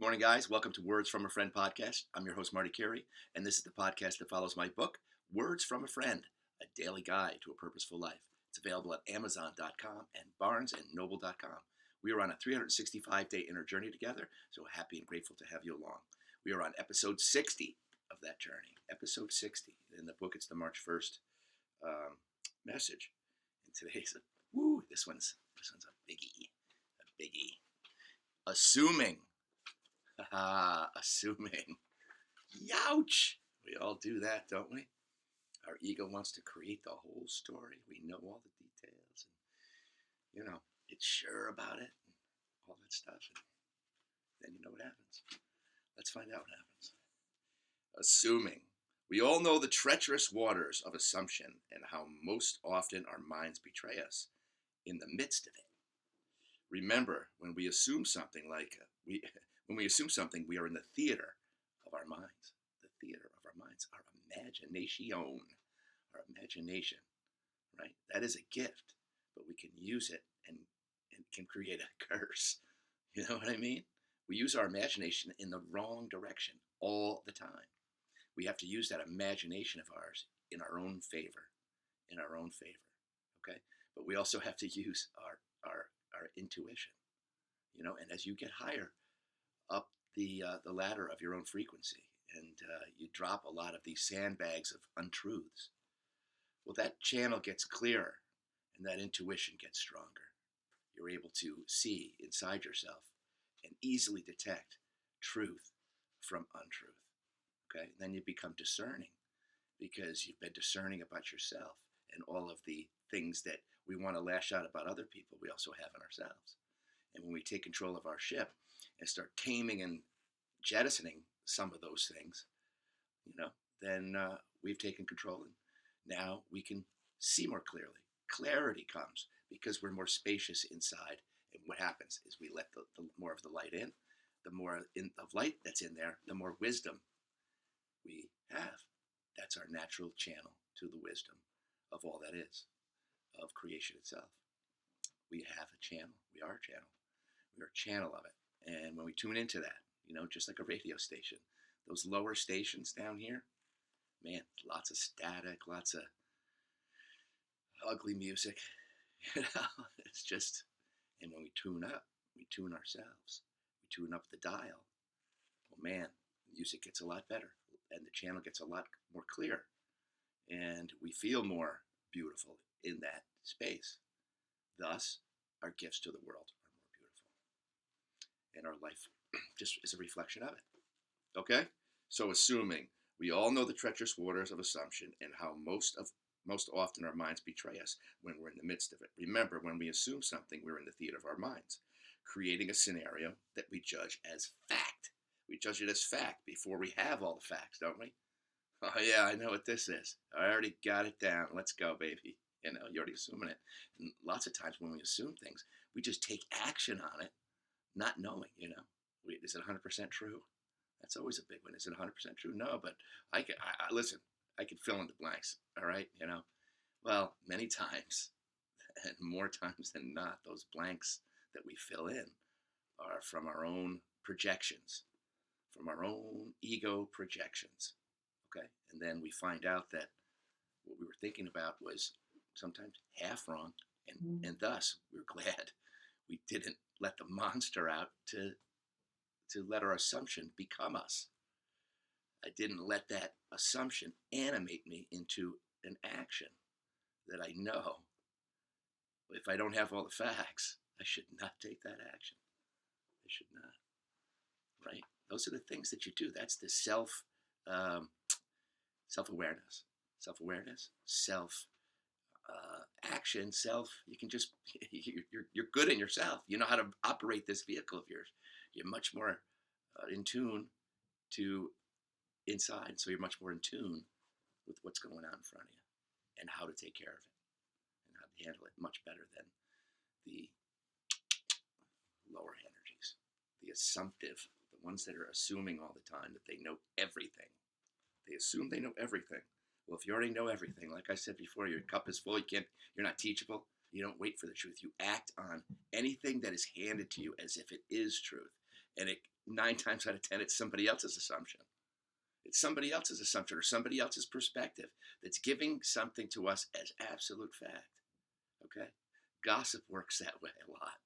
Morning, guys. Welcome to Words from a Friend podcast. I'm your host, Marty Carey, and this is the podcast that follows my book, Words from a Friend, a daily guide to a purposeful life. It's available at Amazon.com and BarnesandNoble.com. We are on a 365-day inner journey together, so happy and grateful to have you along. We are on episode 60 of that journey. Episode 60. In the book, it's the March 1st message. And today's this one's a biggie. A biggie. Assuming. Assuming. Youch! We all do that, don't we? Our ego wants to create the whole story. We know all the details. And, it's sure about it. And all that stuff. And then you know what happens. Let's find out what happens. Assuming. We all know the treacherous waters of assumption and how most often our minds betray us in the midst of it. Remember, when we assume something when we assume something, we are in the theater of our minds. The theater of our minds, our imagination, right? That is a gift, but we can use it and can create a curse. You know what I mean? We use our imagination in the wrong direction all the time. We have to use that imagination of ours in our own favor, okay? But we also have to use our intuition, and as you get higher up the ladder of your own frequency and you drop a lot of these sandbags of untruths, well, that channel gets clearer and that intuition gets stronger. You're able to see inside yourself and easily detect truth from untruth, okay? And then you become discerning because you've been discerning about yourself and all of the things that we want to lash out about other people we also have in ourselves. And when we take control of our ship and start taming and jettisoning some of those things, then we've taken control, and now we can see more clearly. Clarity comes because we're more spacious inside, and what happens is we let the more of the light in. The more of light that's in there, the more wisdom we have. That's our natural channel to the wisdom of all that is, of creation itself. We have a channel. We are a channel. We're a channel of it. And when we tune into that, just like a radio station, those lower stations down here, man, lots of static, lots of ugly music, it's just, and when we tune up, we tune ourselves, we tune up the dial, well, man, music gets a lot better, and the channel gets a lot more clear, and we feel more beautiful in that space. Thus, our gifts to the world are more beautiful. And our life just is a reflection of it. Okay? So assuming, we all know the treacherous waters of assumption and how most often our minds betray us when we're in the midst of it. Remember, when we assume something, we're in the theater of our minds, creating a scenario that we judge as fact. We judge it as fact before we have all the facts, don't we? Oh yeah, I know what this is. I already got it down. Let's go, baby. You're already assuming it. And lots of times when we assume things, we just take action on it, not knowing, is it 100% true? That's always a big one. Is it 100% true? No, but listen, I can fill in the blanks, all right? Well, many times, and more times than not, those blanks that we fill in are from our own projections, from our own ego projections, okay? And then we find out that what we were thinking about was sometimes half wrong, and thus we're glad we didn't let the monster out to let our assumption become us. I didn't let that assumption animate me into an action that I know if I don't have all the facts, I should not take that action. I should not, right? Those are the things that you do. That's the self-awareness, action, you can just, you're good in yourself. You know how to operate this vehicle of yours. You're much more in tune to inside, so you're much more in tune with what's going on in front of you and how to take care of it and how to handle it much better than the lower energies, the assumptive, the ones that are assuming all the time that they know everything. They assume they know everything. Well, if you already know everything, like I said before, your cup is full, you're not teachable, you don't wait for the truth. You act on anything that is handed to you as if it is truth. And 9 times out of 10, it's somebody else's assumption. It's somebody else's assumption or somebody else's perspective that's giving something to us as absolute fact. Okay? Gossip works that way a lot.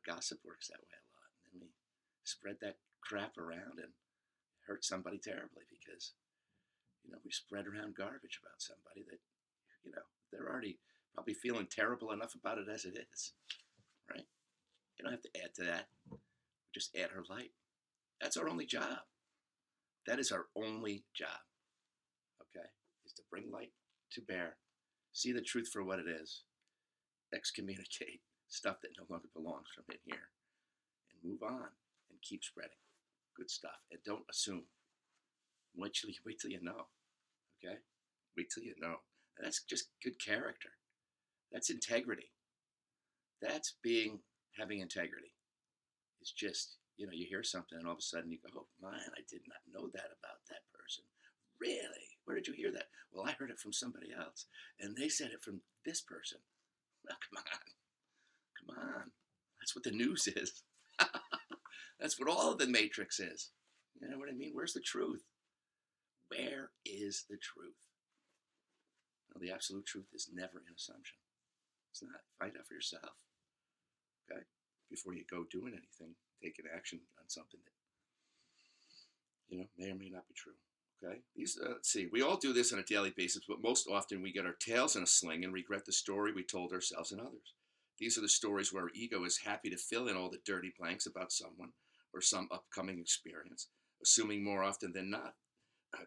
Gossip works that way a lot. And then we spread that crap around and hurt somebody terribly because, we spread around garbage about somebody that, they're already probably feeling terrible enough about it as it is, right? You don't have to add to that. Just add her light. That's our only job. That is our only job, okay, is to bring light to bear, see the truth for what it is, excommunicate stuff that no longer belongs from in here, and move on and keep spreading good stuff. And don't assume. Wait till you know, okay? Wait till you know. And that's just good character. That's integrity. That's having integrity. It's just, you hear something and all of a sudden you go, oh, man, I did not know that about that person. Really? Where did you hear that? Well, I heard it from somebody else. And they said it from this person. Now, come on. That's what the news is. That's what all of the Matrix is. You know what I mean? Where's the truth? Where is the truth? Well, the absolute truth is never an assumption. It's not. Find out for yourself. Okay? Before you go doing anything, take an action on something that, may or may not be true. Okay? Let's see. We all do this on a daily basis, but most often we get our tails in a sling and regret the story we told ourselves and others. These are the stories where our ego is happy to fill in all the dirty blanks about someone or some upcoming experience, assuming more often than not,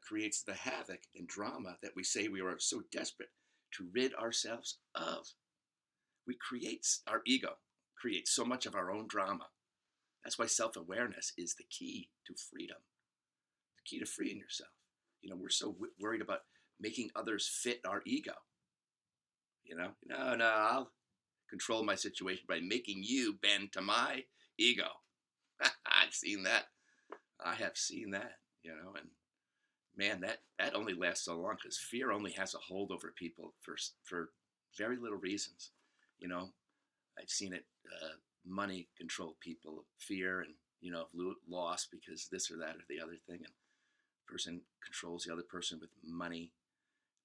creates the havoc and drama that we say we are so desperate to rid ourselves of. Our ego creates so much of our own drama. That's why self-awareness is the key to freedom, the key to freeing yourself. We're so worried about making others fit our ego. No, I'll control my situation by making you bend to my ego. I've seen that. I have seen that, and man, that only lasts so long because fear only has a hold over people for very little reasons. I've seen it, money control people, fear and, loss because this or that or the other thing. And person controls the other person with money.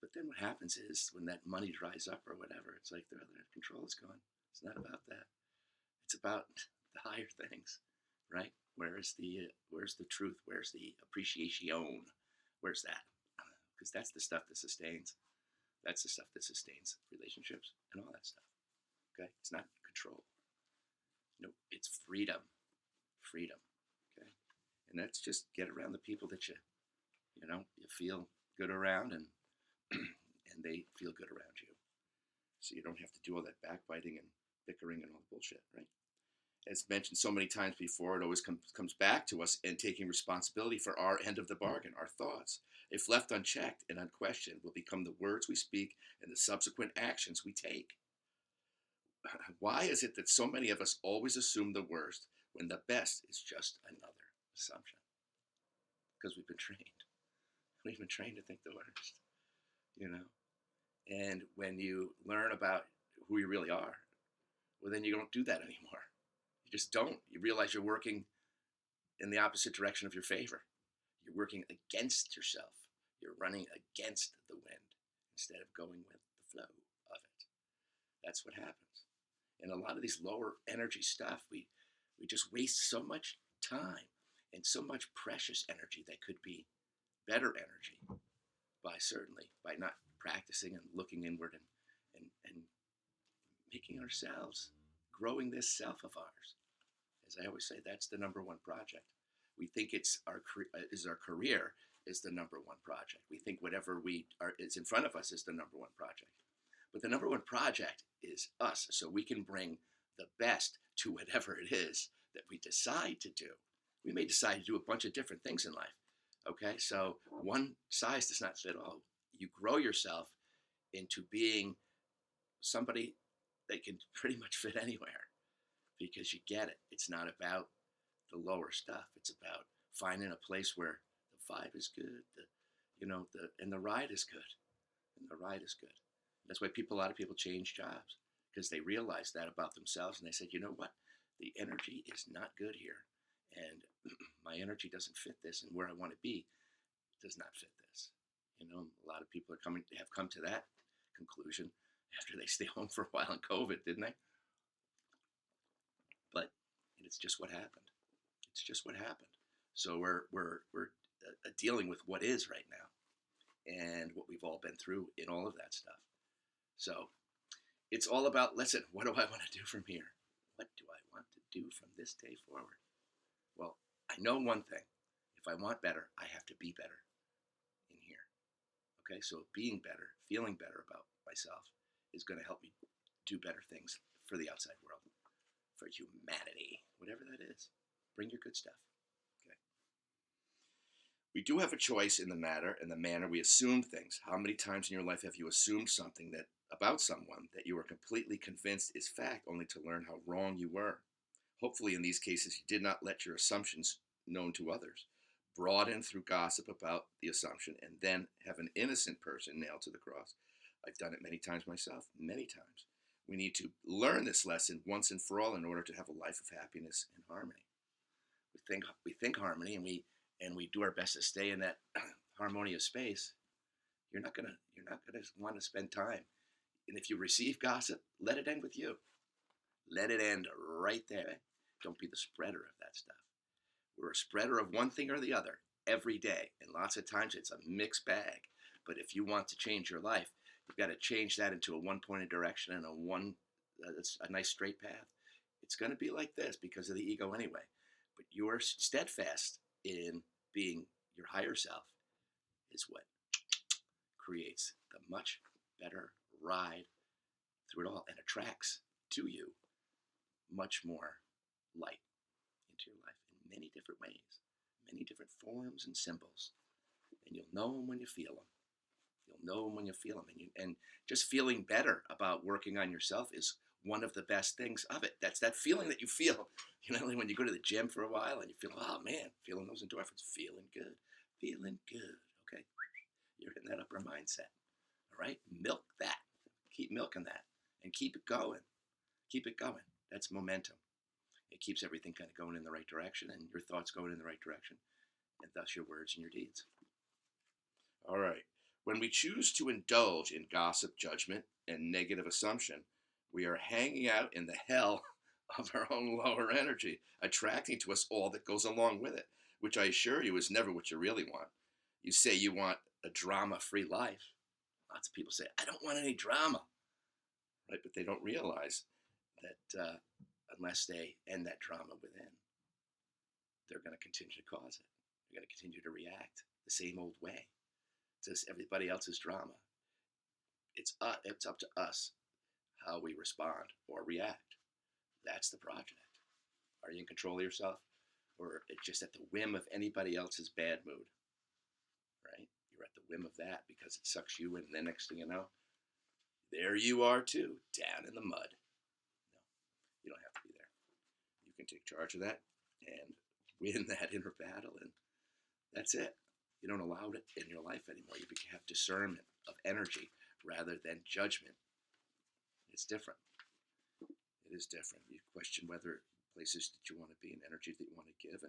But then what happens is when that money dries up or whatever, it's like their other control is gone. It's not about that. It's about the higher things, right? Where's the truth? Where's the appreciation? Where's that? Because that's the stuff that sustains. That's the stuff that sustains relationships and all that stuff. Okay, it's not control. It's freedom. Freedom. Okay, and that's just get around the people that you feel good around, and and they feel good around you. So you don't have to do all that backbiting and bickering and all the bullshit, right? As mentioned so many times before, it always comes back to us and taking responsibility for our end of the bargain, our thoughts. If left unchecked and unquestioned, will become the words we speak and the subsequent actions we take. Why is it that so many of us always assume the worst when the best is just another assumption? Because we've been trained. We've been trained to think the worst, And when you learn about who you really are, well, then you don't do that anymore. You just don't. You realize you're working in the opposite direction of your favor. You're working against yourself. You're running against the wind instead of going with the flow of it. That's what happens. And a lot of these lower energy stuff, we just waste so much time and so much precious energy that could be better energy by not practicing and looking inward and making ourselves, growing this self of ours. As I always say, that's the number one project. We think our career is the number one project. We think whatever is in front of us is the number one project. But the number one project is us, so we can bring the best to whatever it is that we decide to do. We may decide to do a bunch of different things in life. Okay, so one size does not fit all. You grow yourself into being somebody that can pretty much fit anywhere because you get it. It's not about the lower stuff. It's about finding a place where the vibe is good, and the ride is good. And the ride is good. That's why a lot of people change jobs because they realize that about themselves and they said, you know what? The energy is not good here. and my energy doesn't fit this, and where I want to be does not fit this. A lot of people have come to that conclusion after they stay home for a while in COVID, didn't they? But it's just what happened. It's just what happened. So we're dealing with what is right now, and what we've all been through in all of that stuff. So it's all about, listen, what do I want to do from here? What do I want to do from this day forward? Well, I know one thing. If I want better, I have to be better in here. Okay, so being better, feeling better about myself is going to help me do better things for the outside world, for humanity, whatever that is. Bring your good stuff. Okay. We do have a choice in the matter and the manner we assume things. How many times in your life have you assumed something that about someone that you were completely convinced is fact, only to learn how wrong you were? Hopefully, in these cases, you did not let your assumptions known to others broaden through gossip about the assumption and then have an innocent person nailed to the cross. I've done it many times myself, many times. We need to learn this lesson once and for all in order to have a life of happiness and harmony. We think harmony, and we do our best to stay in that harmonious space. You're not gonna want to spend time. And if you receive gossip, let it end with you. Let it end right there. Don't be the spreader of that stuff. We're a spreader of one thing or the other every day, and lots of times it's a mixed bag. But if you want to change your life, you've got to change that into a one-pointed direction and a nice straight path. It's going to be like this because of the ego anyway. But your steadfast in being your higher self is what creates the much better ride through it all and attracts to you much more light into your life in many different ways, many different forms and symbols. And you'll know them when you feel them. You'll know them when you feel them. And just feeling better about working on yourself is one of the best things of it. That's that feeling that you feel, when you go to the gym for a while and you feel, oh man, feeling those endorphins, feeling good. Okay. You're in that upper mindset. All right. Milk that. Keep milking that and keep it going. Keep it going. That's momentum. It keeps everything kind of going in the right direction and your thoughts going in the right direction, and thus your words and your deeds. All right. When we choose to indulge in gossip, judgment, and negative assumption, we are hanging out in the hell of our own lower energy, attracting to us all that goes along with it, which I assure you is never what you really want. You say you want a drama-free life. Lots of people say, I don't want any drama, right? But they don't realize that unless they end that drama within, they're going to continue to cause it. They're going to continue to react the same old way to everybody else's drama. It's up to us how we respond or react. That's the project. Are you in control of yourself, or it's just at the whim of anybody else's bad mood? Right? You're at the whim of that because it sucks you in, and the next thing you know, there you are too, down in the mud. No, you don't have to be there. You can take charge of that and win that inner battle, and that's it. You don't allow it in your life anymore. You have discernment of energy rather than judgment. It's different. It is different. You question whether places that you want to be and energy that you want to give,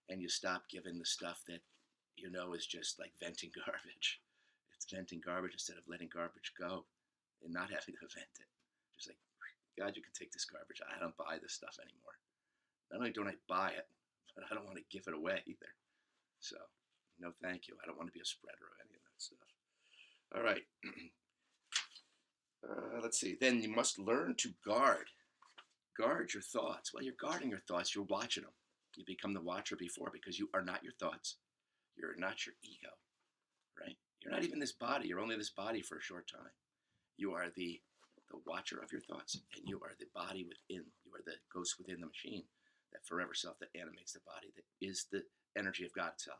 and you stop giving the stuff that is just like venting garbage. It's venting garbage instead of letting garbage go and not having to vent it. Just like, God, you can take this garbage. I don't buy this stuff anymore. Not only don't I buy it, but I don't want to give it away either. So, no thank you. I don't want to be a spreader of any of that stuff. All right. Let's see. Then you must learn to guard your thoughts. Well, you're guarding your thoughts. You're watching them. You become the watcher before because you are not your thoughts. You're not your ego, right? You're not even this body. You're only this body for a short time. You are the watcher of your thoughts, and you are the body within. You are the ghost within the machine, that forever self that animates the body, that is the energy of God itself.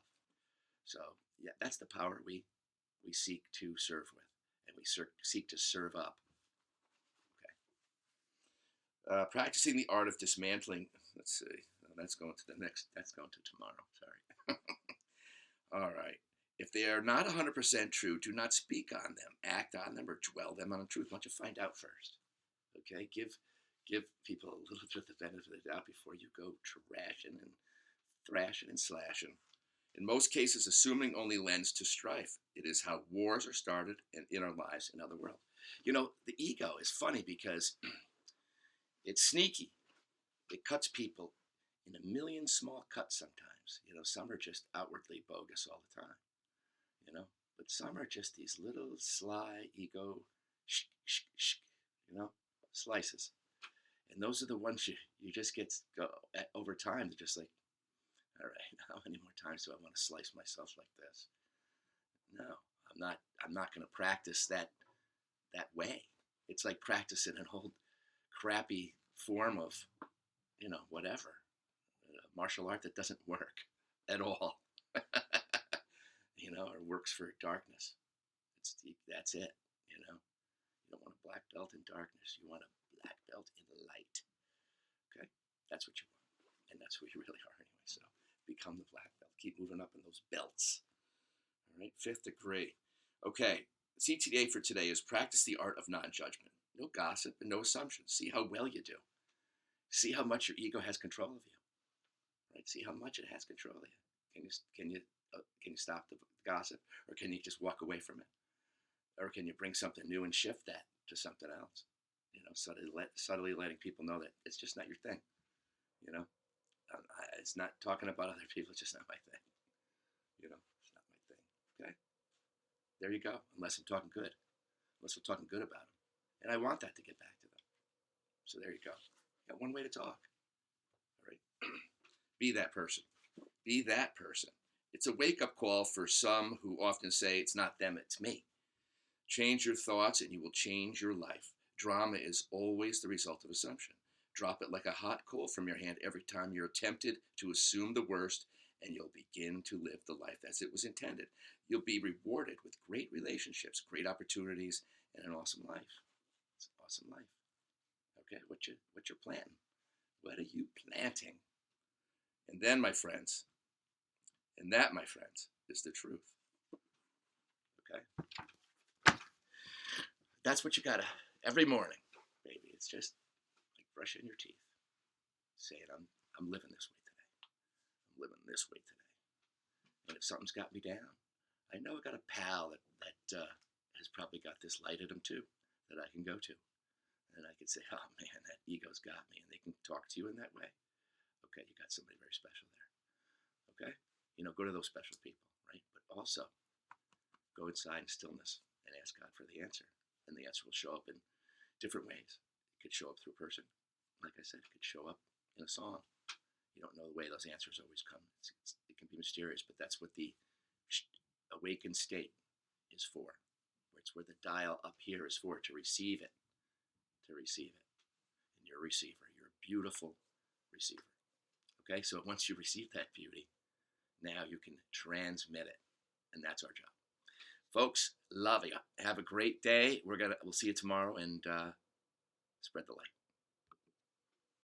So, yeah, that's the power we seek to serve with, and we seek to serve up. Okay. Practicing the art of dismantling. Let's see. That's going to tomorrow. Sorry. All right. If they are not 100% true, do not speak on them, act on them, or dwell them on the truth. Why don't you find out first? Okay? Give people a little bit of the benefit of the doubt before you go trashing and thrashing and slashing. In most cases, assuming only lends to strife. It is how wars are started and in our lives in other world. You know, the ego is funny because it's sneaky. It cuts people in a million small cuts sometimes. You know, some are just outwardly bogus all the time, you know, but some are just these little sly ego, you know, slices. And those are the ones you just get go over time. They're just like, all right, how many more times do I want to slice myself like this? No, I'm not going to practice that way. It's like practicing an old crappy form of, you know, whatever, martial art that doesn't work at all. You know, or works for darkness. That's it. You know, you don't want a black belt in darkness. You want a black belt in light. Okay, that's what you want, and that's who you really are anyway. So become the black belt. Keep moving up in those belts. All right, fifth degree. Okay, CTA for today is practice the art of non-judgment. No gossip and no assumptions. See how well you do. See how much your ego has control of you. Right? See how much it has control of you. Can you stop the gossip, or can you just walk away from it, or can you bring something new and shift that to something else? You know, subtly letting people know that it's just not your thing. You know, it's not talking about other people. It's just not my thing. You know, it's not my thing. Okay, there you go. Unless I'm talking good, unless we're talking good about them, and I want that to get back to them. So there you go. You got one way to talk. All right, be that person. Be that person. It's a wake-up call for some who often say it's not them, it's me. Change your thoughts and you will change your life. Drama is always the result of assumption. Drop it like a hot coal from your hand every time you're tempted to assume the worst, and you'll begin to live the life as it was intended. You'll be rewarded with great relationships, great opportunities, and an awesome life. It's an awesome life. Okay, what you planting? What are you planting? And then, my friends, and that, my friends, is the truth. Okay? That's what you gotta, every morning, baby. It's just like brushing your teeth, saying, I'm living this way today. I'm living this way today. And if something's got me down, I know I got a pal that has probably got this light at him too, that I can go to. And I can say, oh man, that ego's got me. And they can talk to you in that way. Okay, you got somebody very special there. Okay? You know, go to those special people, right? But also, go inside in stillness and ask God for the answer. And the answer will show up in different ways. It could show up through a person. Like I said, it could show up in a song. You don't know the way those answers always come. It can be mysterious, but that's what the awakened state is for. It's where the dial up here is for, to receive it. To receive it. And you're a receiver. You're a beautiful receiver. Okay, so once you receive that beauty, now you can transmit it. And that's our job. Folks, love you. Have a great day. We'll see you tomorrow, and spread the light.